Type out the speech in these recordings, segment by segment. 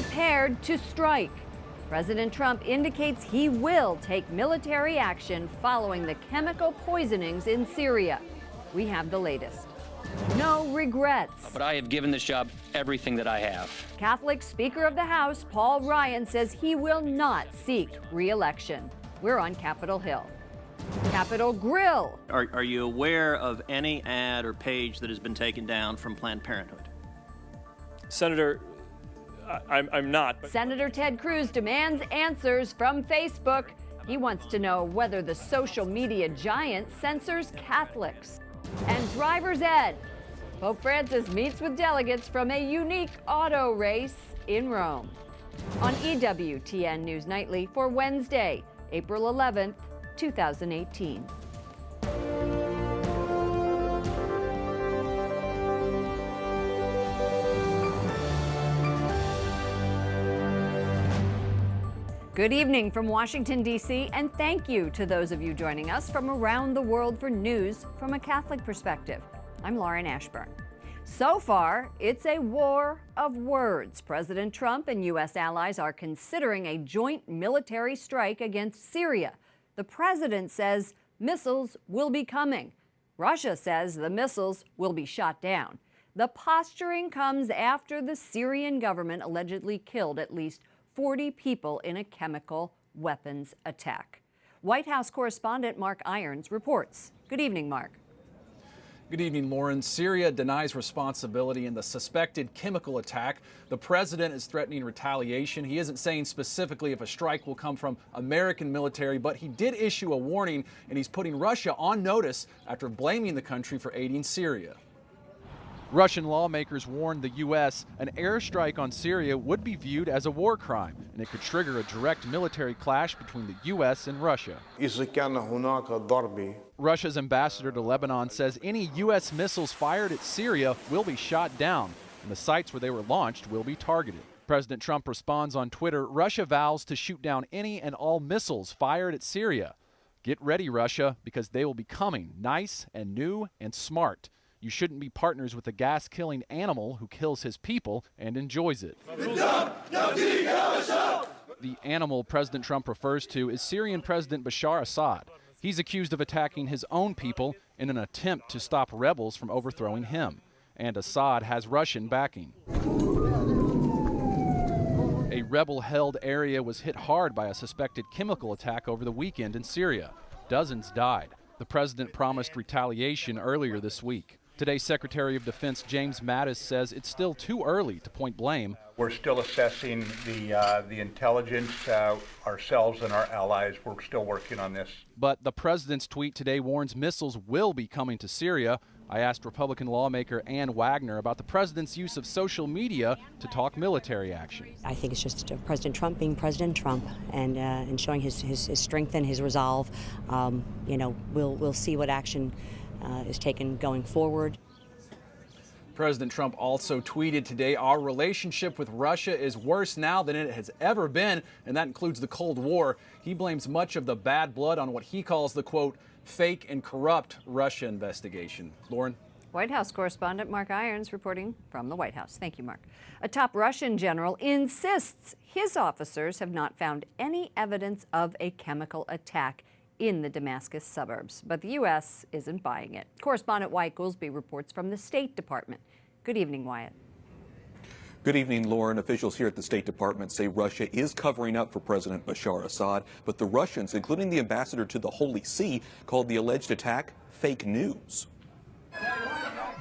prepared to strike. President Trump indicates he will take military action following the chemical poisonings in Syria. We have the latest. No regrets. But I have given this job everything that I have. Catholic Speaker of the House Paul Ryan says he will not seek re-election. We're on Capitol Hill. Capitol Grill. Are you aware of any ad or page that has been taken down from Planned Parenthood? Senator, I'm not. Senator Ted Cruz demands answers from Facebook. He wants to know whether the social media giant censors Catholics. And driver's ed. Pope Francis meets with delegates from a unique auto race in Rome. On EWTN News Nightly for Wednesday, April 11th, 2018. Good evening from Washington, D.C., and thank you to those of you joining us from around the world for news from a Catholic perspective. I'm Lauren Ashburn. So far, it's a war of words. President Trump and U.S. allies are considering a joint military strike against Syria. The president says missiles will be coming. Russia says the missiles will be shot down. The posturing comes after the Syrian government allegedly killed at least 40 people in a chemical weapons attack. White House correspondent Mark Irons reports. Good evening, Mark. Good evening, Lauren. Syria denies responsibility in the suspected chemical attack. The president is threatening retaliation. He isn't saying specifically if a strike will come from American military, but he did issue a warning, and he's putting Russia on notice after blaming the country for aiding Syria. Russian lawmakers warned the U.S. an airstrike on Syria would be viewed as a war crime, and it could trigger a direct military clash between the U.S. and Russia. Russia's ambassador to Lebanon says any U.S. missiles fired at Syria will be shot down, and the sites where they were launched will be targeted. President Trump responds on Twitter, Russia vows to shoot down any and all missiles fired at Syria. Get ready, Russia, because they will be coming, nice and new and smart. You shouldn't be partners with a gas-killing animal who kills his people and enjoys it. The animal President Trump refers to is Syrian President Bashar Assad. He's accused of attacking his own people in an attempt to stop rebels from overthrowing him. And Assad has Russian backing. A rebel-held area was hit hard by a suspected chemical attack over the weekend in Syria. Dozens died. The president promised retaliation earlier this week. Today, Secretary of Defense James Mattis says it's still too early to point blame. We're still assessing the intelligence ourselves and our allies. We're still working on this. But the president's tweet today warns missiles will be coming to Syria. I asked Republican lawmaker Ann Wagner about the president's use of social media to talk military action. I think it's just President Trump being President Trump and showing his strength and his resolve. We'll see what action is taken going forward. President Trump also tweeted today, our relationship with Russia is worse now than it has ever been, and that includes the Cold War. He blames much of the bad blood on what he calls the, quote, fake and corrupt Russia investigation. Lauren? White House correspondent Mark Irons reporting from the White House. Thank you, Mark. A top Russian general insists his officers have not found any evidence of a chemical attack in the Damascus suburbs, but the U.S. isn't buying it. Correspondent Wyatt Goolsbee reports from the State Department. Good evening, Wyatt. Good evening, Lauren. Officials here at the State Department say Russia is covering up for President Bashar Assad, but the Russians, including the ambassador to the Holy See, called the alleged attack fake news.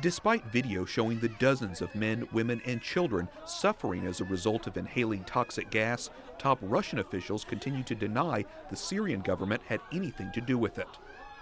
Despite video showing the dozens of men, women, and children suffering as a result of inhaling toxic gas, top Russian officials continue to deny the Syrian government had anything to do with it.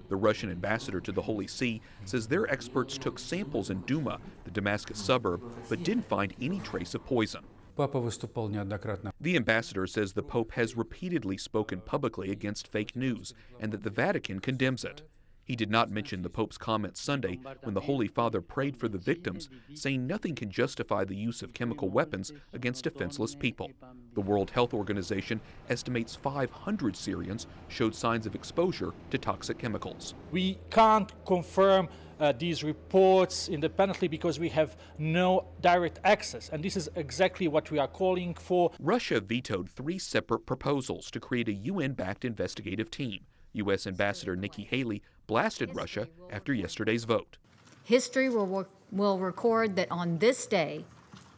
The Russian ambassador to the Holy See says their experts took samples in Duma, the Damascus suburb, but didn't find any trace of poison. The ambassador says the Pope has repeatedly spoken publicly against fake news and that the Vatican condemns it. He did not mention the Pope's comments Sunday when the Holy Father prayed for the victims, saying nothing can justify the use of chemical weapons against defenseless people. The World Health Organization estimates 500 Syrians showed signs of exposure to toxic chemicals. We can't confirm these reports independently because we have no direct access, and this is exactly what we are calling for. Russia vetoed 3 separate proposals to create a UN-backed investigative team. U.S. Ambassador Nikki Haley blasted Russia after yesterday's vote. History will record that on this day,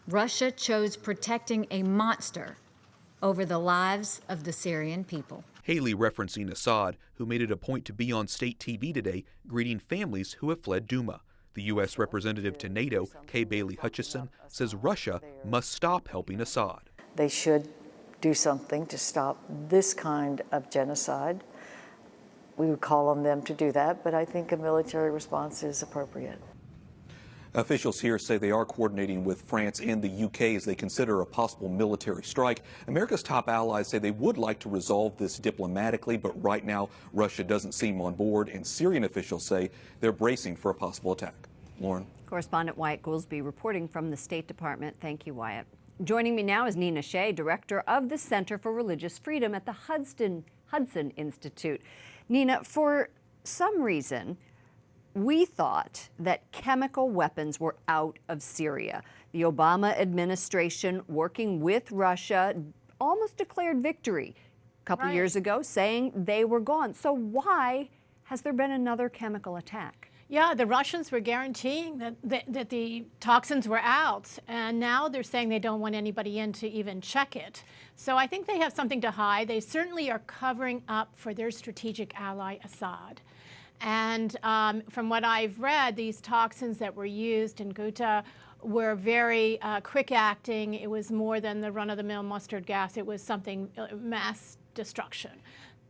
Russia chose protecting a monster over the lives of the Syrian people. Haley referencing Assad, who made it a point to be on state TV today, greeting families who have fled Duma. The U.S. representative to NATO, Kay Bailey Hutchison, says Russia must stop helping Assad. They should do something to stop this kind of genocide. We would call on them to do that, but I think a military response is appropriate. Officials here say they are coordinating with France and the UK as they consider a possible military strike. America's top allies say they would like to resolve this diplomatically, but right now Russia doesn't seem on board, and Syrian officials say they're bracing for a possible attack. Lauren. Correspondent Wyatt Goolsby reporting from the State Department. Thank you, Wyatt. Joining me now is Nina Shea, director of the Center for Religious Freedom at the Hudson Institute. Nina, for some reason, we thought that chemical weapons were out of Syria. The Obama administration, working with Russia, almost declared victory a couple years ago, saying they were gone. So why has there been another chemical attack? Yeah, the Russians were guaranteeing that the toxins were out, and now they're saying they don't want anybody in to even check it. So I think they have something to hide. They certainly are covering up for their strategic ally, Assad. And from what I've read, these toxins that were used in Ghouta were very quick acting. It was more than the run-of-the-mill mustard gas. It was something, mass destruction.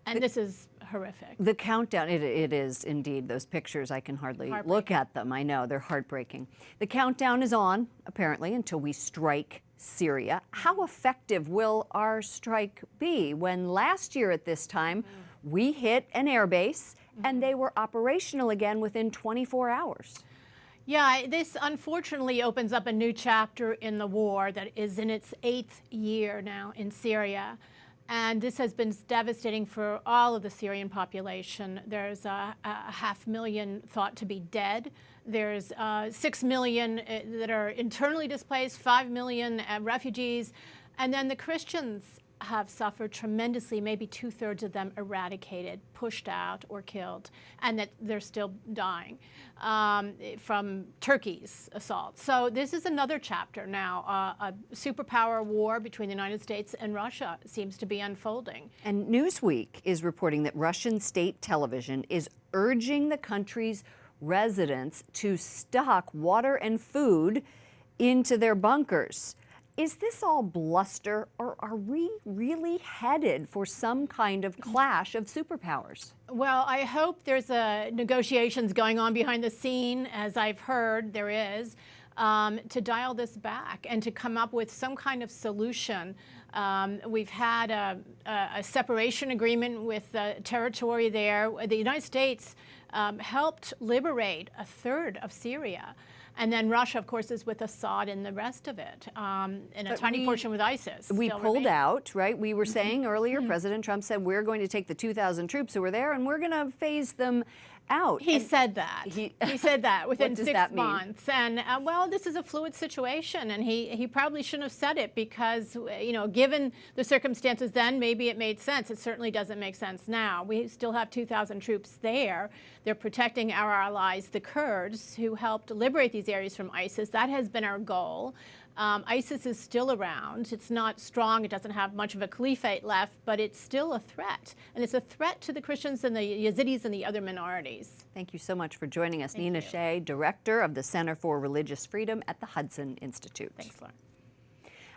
And this is horrific. The countdown, it is indeed. Those pictures, I can hardly look at them. I know, they're heartbreaking. The countdown is on, apparently, until we strike Syria. How effective will our strike be when last year at this time we hit an airbase and they were operational again within 24 hours? Yeah, this unfortunately opens up a new chapter in the war that is in its 8th year now in Syria. And this has been devastating for all of the Syrian population. There's a 500,000 thought to be dead. There's 6 million that are internally displaced, 5 million refugees. And then the Christians have suffered tremendously, maybe 2/3 of them eradicated, pushed out or killed, and that they're still dying from Turkey's assault. So this is another chapter now. A superpower war between the United States and Russia seems to be unfolding. And Newsweek is reporting that Russian state television is urging the country's residents to stock water and food into their bunkers. Is this all bluster, or are we really headed for some kind of clash of superpowers? Well, I hope there's negotiations going on behind the scene, as I've heard there is, to dial this back and to come up with some kind of solution. We've had a separation agreement with the territory there. The United States helped liberate 1/3 of Syria. And then Russia, of course, is with Assad and the rest of it, and a tiny portion with ISIS. We pulled out, right? We were saying earlier, President Trump said, we're going to take the 2,000 troops who were there and we're going to phase them out. He said that. He said that within 6 months. Mean? And well, this is a fluid situation, and he probably shouldn't have said it because, you know, given the circumstances then, maybe it made sense. It certainly doesn't make sense now. We still have 2,000 troops there. They're protecting our allies, the Kurds, who helped liberate these areas from ISIS. That has been our goal. ISIS is still around. It's not strong. It doesn't have much of a caliphate left, but it's still a threat. And it's a threat to the Christians and the Yazidis and the other minorities. Thank you so much for joining us. Nina Shea, Director of the Center for Religious Freedom at the Hudson Institute. Thanks, Lauren.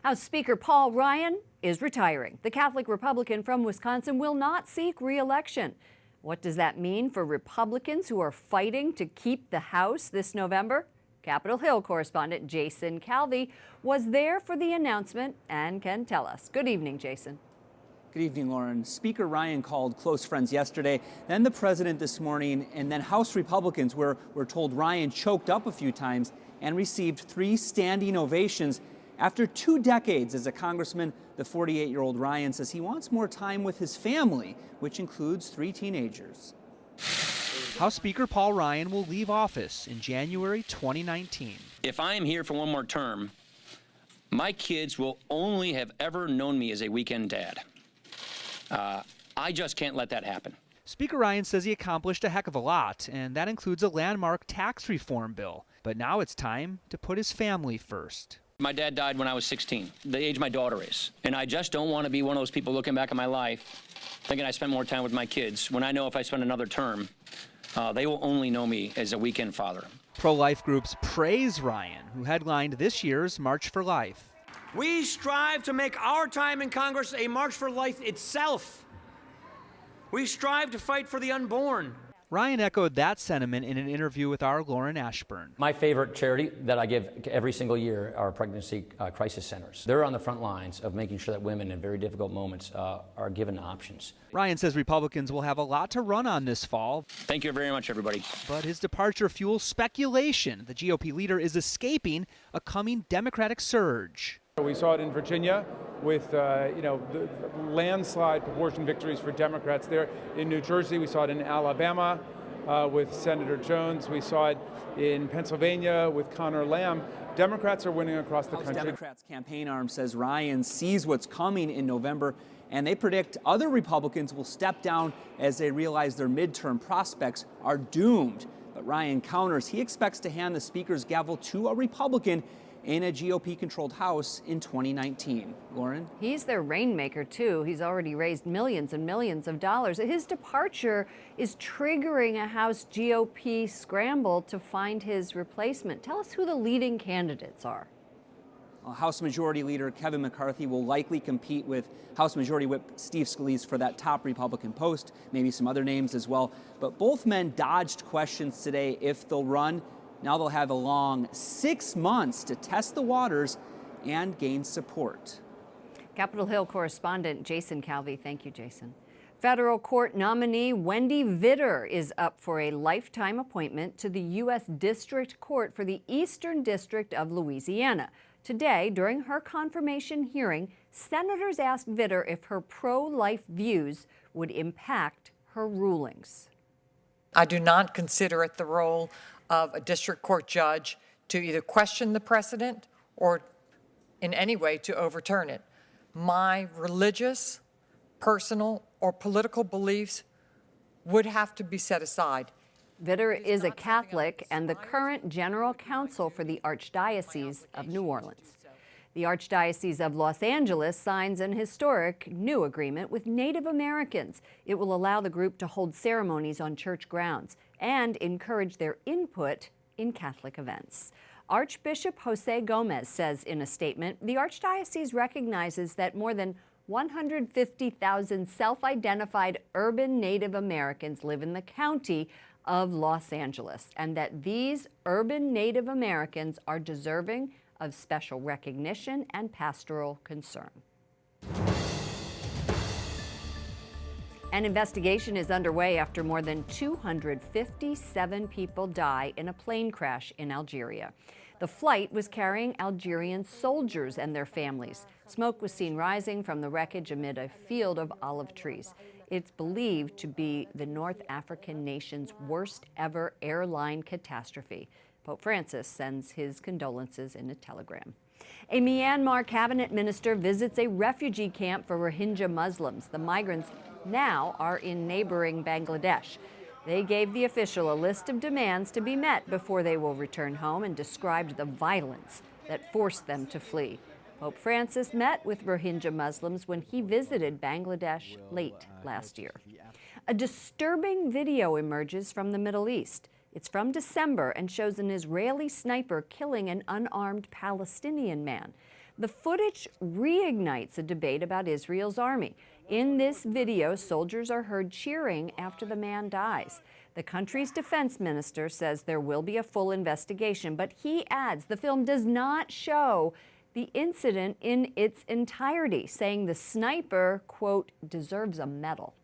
House Speaker Paul Ryan is retiring. The Catholic Republican from Wisconsin will not seek re-election. What does that mean for Republicans who are fighting to keep the House this November? Capitol Hill correspondent Jason Calvi was there for the announcement and can tell us. Good evening, Jason. Good evening, Lauren. Speaker Ryan called close friends yesterday, then the president this morning, and then House Republicans were told Ryan choked up a few times and received 3 standing ovations After 2 decades as a congressman, the 48-year-old Ryan says he wants more time with his family, which includes 3 teenagers. House Speaker Paul Ryan will leave office in January 2019. If I am here for one more term, my kids will only have ever known me as a weekend dad. I just can't let that happen. Speaker Ryan says he accomplished a heck of a lot, and that includes a landmark tax reform bill. But now it's time to put his family first. My dad died when I was 16, the age my daughter is. And I just don't want to be one of those people looking back at my life thinking I spent more time with my kids, when I know if I spend another term, they will only know me as a weekend father. Pro-life groups praise Ryan, who headlined this year's March for Life. We strive to make our time in Congress a march for life itself. We strive to fight for the unborn. Ryan echoed that sentiment in an interview with our Lauren Ashburn. My favorite charity that I give every single year are pregnancy crisis centers. They're on the front lines of making sure that women in very difficult moments are given options. Ryan says Republicans will have a lot to run on this fall. Thank you very much, everybody. But his departure fuels speculation the GOP leader is escaping a coming Democratic surge. We saw it in Virginia with the landslide proportion victories for Democrats there. In New Jersey, we saw it in Alabama with Senator Jones. We saw it in Pennsylvania with Conor Lamb. Democrats are winning across the country. Democrats' campaign arm says Ryan sees what's coming in November, and they predict other Republicans will step down as they realize their midterm prospects are doomed. But Ryan counters he expects to hand the Speaker's gavel to a Republican in a GOP-controlled House in 2019. Lauren? He's their rainmaker, too. He's already raised millions and millions of dollars. His departure is triggering a House GOP scramble to find his replacement. Tell us who the leading candidates are. House Majority Leader Kevin McCarthy will likely compete with House Majority Whip Steve Scalise for that top Republican post, maybe some other names as well. But both men dodged questions today if they'll run. Now they'll have a long 6 months to test the waters and gain support. Capitol Hill correspondent Jason Calvi. Thank you, Jason. Federal court nominee Wendy Vitter is up for a lifetime appointment to the U.S. District Court for the Eastern District of Louisiana. Today, during her confirmation hearing, senators asked Vitter if her pro-life views would impact her rulings. I do not consider it the role of a district court judge to either question the precedent or in any way to overturn it. My religious, personal, or political beliefs would have to be set aside. Vitter is a Catholic and the current general counsel for the Archdiocese of New Orleans. The Archdiocese of Los Angeles signs an historic new agreement with Native Americans. It will allow the group to hold ceremonies on church grounds and encourage their input in Catholic events. Archbishop Jose Gomez says in a statement, the Archdiocese recognizes that more than 150,000 self-identified urban Native Americans live in the county of Los Angeles, and that these urban Native Americans are deserving of special recognition and pastoral concern. An investigation is underway after more than 257 people die in a plane crash in Algeria. The flight was carrying Algerian soldiers and their families. Smoke was seen rising from the wreckage amid a field of olive trees. It's believed to be the North African nation's worst ever airline catastrophe. Pope Francis sends his condolences in a telegram. A Myanmar cabinet minister visits a refugee camp for Rohingya Muslims. The migrants now are in neighboring Bangladesh. They gave the official a list of demands to be met before they will return home and described the violence that forced them to flee. Pope Francis met with Rohingya Muslims when he visited Bangladesh late last year. A disturbing video emerges from the Middle East. It's from December and shows an Israeli sniper killing an unarmed Palestinian man. The footage reignites a debate about Israel's army. In this video, soldiers are heard cheering after the man dies. The country's defense minister says there will be a full investigation, but he adds the film does not show the incident in its entirety, saying the sniper, quote, deserves a medal.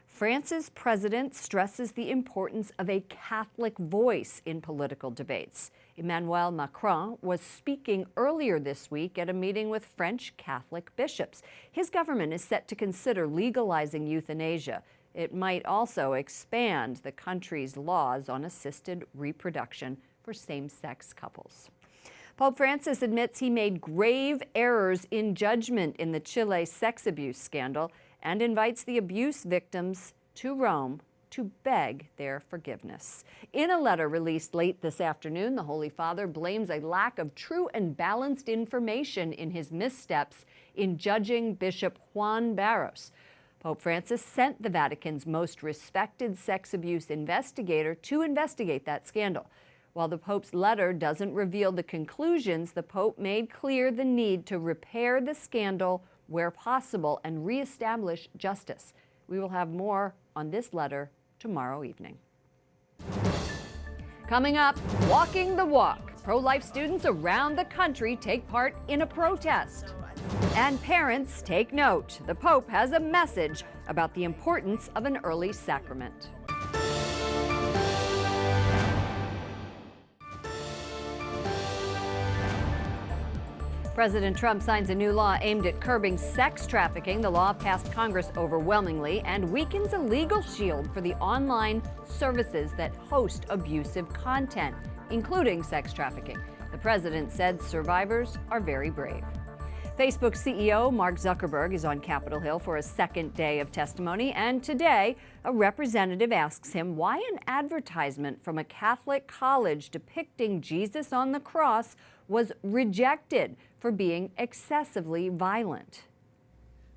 France's president stresses the importance of a Catholic voice in political debates. Emmanuel Macron was speaking earlier this week at a meeting with French Catholic bishops. His government is set to consider legalizing euthanasia. It might also expand the country's laws on assisted reproduction for same-sex couples. Pope Francis admits he made grave errors in judgment in the Chile sex abuse scandal and invites the abuse victims to Rome to beg their forgiveness. In a letter released late this afternoon, the Holy Father blames a lack of true and balanced information in his missteps in judging Bishop Juan Barros. Pope Francis sent the Vatican's most respected sex abuse investigator to investigate that scandal. While the Pope's letter doesn't reveal the conclusions, the Pope made clear the need to repair the scandal where possible and reestablish justice. We will have more on this letter tomorrow evening. Coming up, walking the walk. Pro-life students around the country take part in a protest. And parents, take note. The Pope has a message about the importance of an early sacrament. President Trump signs a new law aimed at curbing sex trafficking. The law passed Congress overwhelmingly and weakens a legal shield for the online services that host abusive content, including sex trafficking. The president said survivors are very brave. Facebook CEO Mark Zuckerberg is on Capitol Hill for a second day of testimony, and today a representative asks him why an advertisement from a Catholic college depicting Jesus on the cross was rejected for being excessively violent.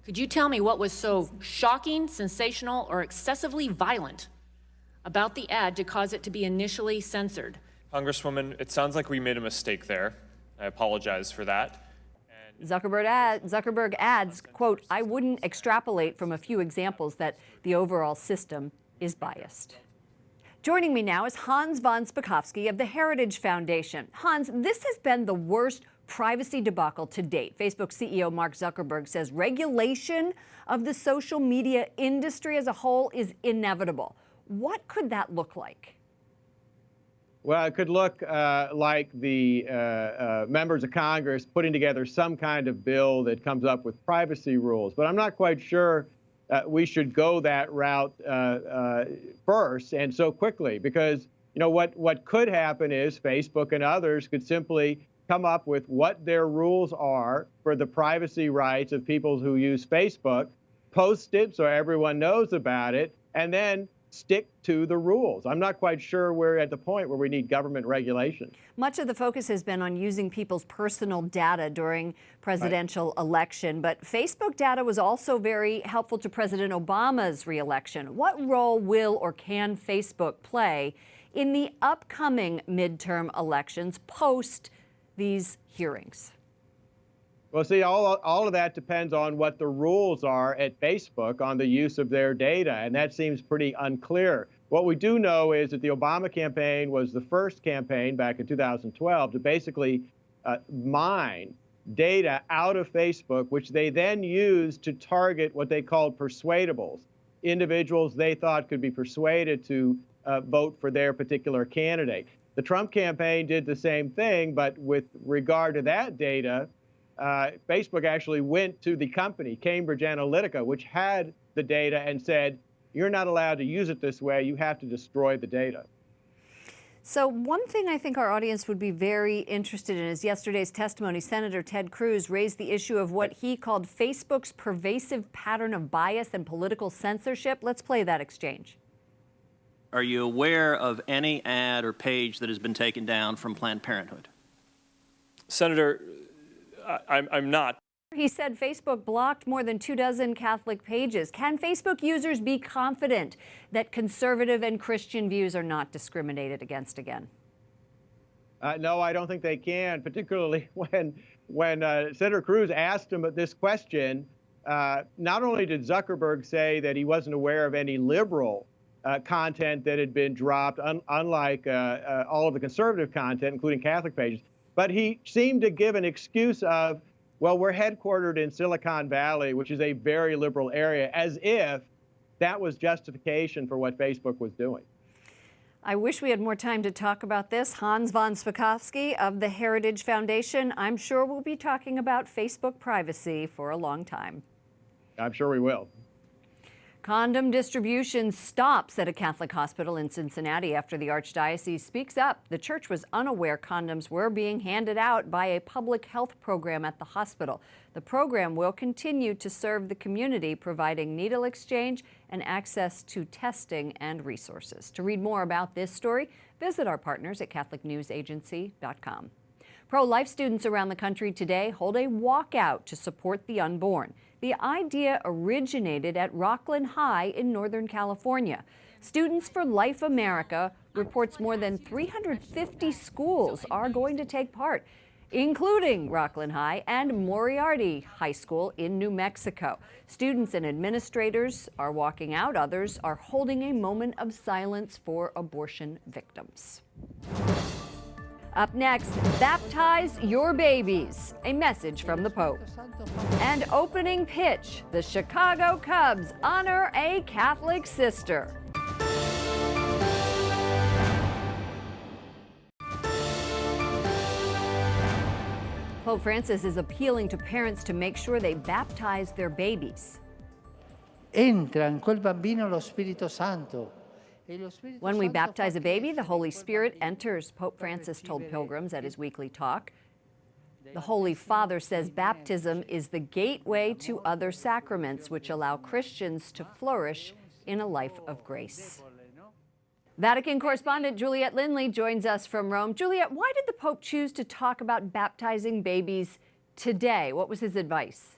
Could you tell me what was so shocking, sensational, or excessively violent about the ad to cause it to be initially censored? Congresswoman, it sounds like we made a mistake there. I apologize for that. Zuckerberg adds, quote, "I wouldn't extrapolate from a few examples that the overall system is biased." Joining me now is Hans von Spakovsky of the Heritage Foundation. Hans, this has been the worst privacy debacle to date. Facebook CEO Mark Zuckerberg says regulation of the social media industry as a whole is inevitable. What could that look like? Well, it could look like the members of Congress putting together some kind of bill that comes up with privacy rules. But I'm not quite sure we should go that route first and so quickly, because what could happen is Facebook and others could simply come up with what their rules are for the privacy rights of people who use Facebook, post it so everyone knows about it, and then stick to the rules. I'm not quite sure we're at the point where we need government regulation. Much of the focus has been on using people's personal data during presidential election, but Facebook data was also very helpful to President Obama's reelection. What role will or can Facebook play in the upcoming midterm elections post these hearings? Well, see, all of that depends on what the rules are at Facebook on the use of their data, and that seems pretty unclear. What we do know is that the Obama campaign was the first campaign back in 2012 to basically mine data out of Facebook, which they then used to target what they called persuadables, individuals they thought could be persuaded to vote for their particular candidate. The Trump campaign did the same thing, but with regard to that data, Facebook actually went to the company, Cambridge Analytica, which had the data and said, you're not allowed to use it this way, you have to destroy the data. So one thing I think our audience would be very interested in is yesterday's testimony. Senator Ted Cruz raised the issue of what he called Facebook's pervasive pattern of bias and political censorship. Let's play that exchange. Are you aware of any ad or page that has been taken down from Planned Parenthood? Senator, I'm not. He said Facebook blocked more than 24 Catholic pages. Can Facebook users be confident that conservative and Christian views are not discriminated against again? No, I don't think they can, particularly when Senator Cruz asked him this question. Not only did Zuckerberg say that he wasn't aware of any liberal content that had been dropped, unlike all of the conservative content, including Catholic pages, but he seemed to give an excuse of, well, we're headquartered in Silicon Valley, which is a very liberal area, as if that was justification for what Facebook was doing. I wish we had more time to talk about this. Hans von Spakovsky of the Heritage Foundation. I'm sure we'll be talking about Facebook privacy for a long time. I'm sure we will. Condom distribution stops at a Catholic hospital in Cincinnati after the Archdiocese speaks up. The church was unaware condoms were being handed out by a public health program at the hospital. The program will continue to serve the community, providing needle exchange and access to testing and resources. To read more about this story, visit our partners at CatholicNewsAgency.com. Pro-life students around the country today hold a walkout to support the unborn. The idea originated at Rockland High in Northern California. Students for Life America reports more than 350 schools are going to take part, including Rockland High and Moriarty High School in New Mexico. Students and administrators are walking out. Others are holding a moment of silence for abortion victims. Up next, baptize your babies, a message from the Pope. And opening pitch, the Chicago Cubs honor a Catholic sister. Pope Francis is appealing to parents to make sure they baptize their babies. Entra in quel bambino lo Spirito Santo. When we baptize a baby, the Holy Spirit enters, Pope Francis told pilgrims at his weekly talk. The Holy Father says baptism is the gateway to other sacraments which allow Christians to flourish in a life of grace. Vatican correspondent Juliette Lindley joins us from Rome. Juliette, why did the Pope choose to talk about baptizing babies today? What was his advice?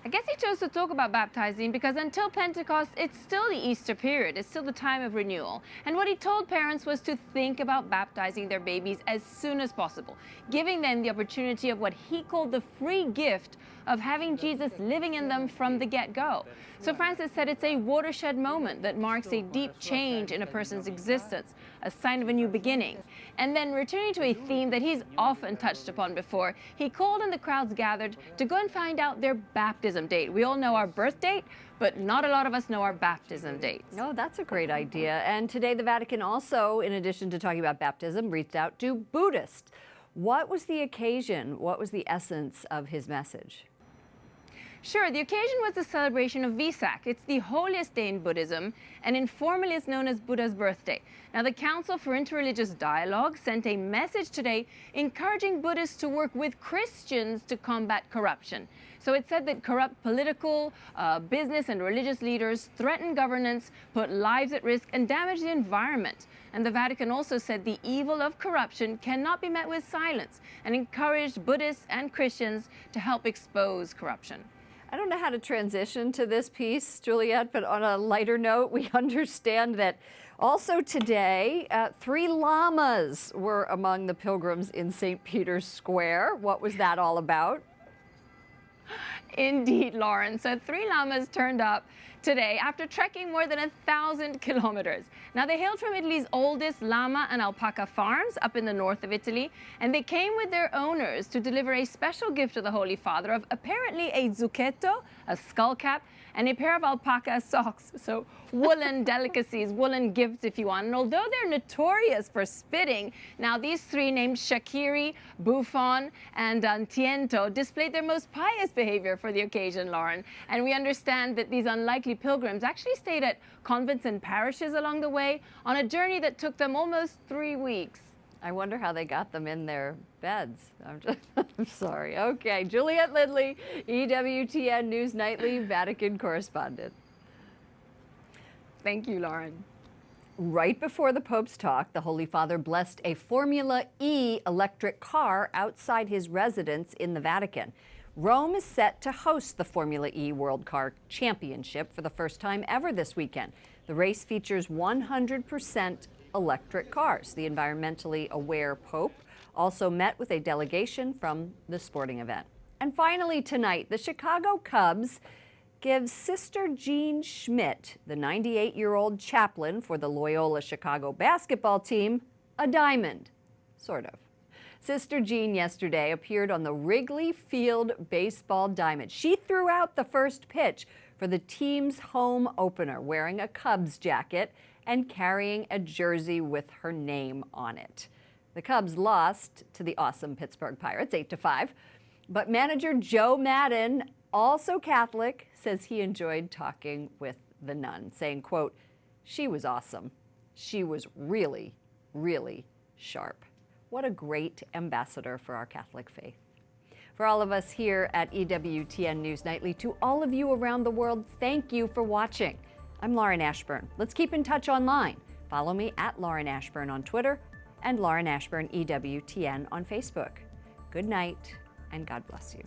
I guess he chose to talk about baptizing because until Pentecost, it's still the Easter period. It's still the time of renewal. And what he told parents was to think about baptizing their babies as soon as possible, giving them the opportunity of what he called the free gift of having Jesus living in them from the get-go. So Francis said it's a watershed moment that marks a deep change in a person's existence, a sign of a new beginning. And then returning to a theme that he's often touched upon before, he called on the crowds gathered to go and find out their baptism date. We all know our birth date, but not a lot of us know our baptism dates. No, that's a great idea. And today the Vatican also, in addition to talking about baptism, reached out to Buddhists. What was the occasion? What was the essence of his message? Sure, the occasion was the celebration of Vesak. It's the holiest day in Buddhism, and informally it's known as Buddha's birthday. Now, the Council for Interreligious Dialogue sent a message today encouraging Buddhists to work with Christians to combat corruption. So it said that corrupt political, business, and religious leaders threaten governance, put lives at risk, and damage the environment. And the Vatican also said the evil of corruption cannot be met with silence and encouraged Buddhists and Christians to help expose corruption. I don't know how to transition to this piece, Juliette, but on a lighter note, we understand that also today, 3 llamas were among the pilgrims in St. Peter's Square. What was that all about? Indeed, Lauren. So 3 llamas turned up today after trekking more than 1,000 kilometers. Now, they hailed from Italy's oldest llama and alpaca farms up in the north of Italy, and they came with their owners to deliver a special gift to the Holy Father of apparently a zucchetto, a skull cap, and a pair of alpaca socks. So woolen delicacies, woolen gifts if you want. And although they're notorious for spitting, now these 3 named Shakiri, Buffon, and Tiento displayed their most pious behavior for the occasion, Lauren. And we understand that these unlikely pilgrims actually stayed at convents and parishes along the way on a journey that took them almost 3 weeks. I wonder how they got them in their beds. I'm sorry. Okay, Juliette Lindley, EWTN News Nightly Vatican correspondent. Thank you, Lauren. Right before the Pope's talk, the Holy Father blessed a Formula E electric car outside his residence in the Vatican. Rome is set to host the Formula E World Car Championship for the first time ever this weekend. The race features 100% electric cars. The environmentally aware Pope also met with a delegation from the sporting event. And finally tonight, the Chicago Cubs give Sister Jean Schmidt, the 98-year-old chaplain for the Loyola Chicago basketball team, a diamond, sort of. Sister Jean yesterday appeared on the Wrigley Field baseball diamond. She threw out the first pitch for the team's home opener, wearing a Cubs jacket and carrying a jersey with her name on it. The Cubs lost to the awesome Pittsburgh Pirates 8-5, but manager Joe Madden, also Catholic, says he enjoyed talking with the nun, saying, quote, "She was awesome. She was really, really sharp." What a great ambassador for our Catholic faith. For all of us here at EWTN News Nightly, to all of you around the world, thank you for watching. I'm Lauren Ashburn. Let's keep in touch online. Follow me at Lauren Ashburn on Twitter and Lauren Ashburn EWTN on Facebook. Good night and God bless you.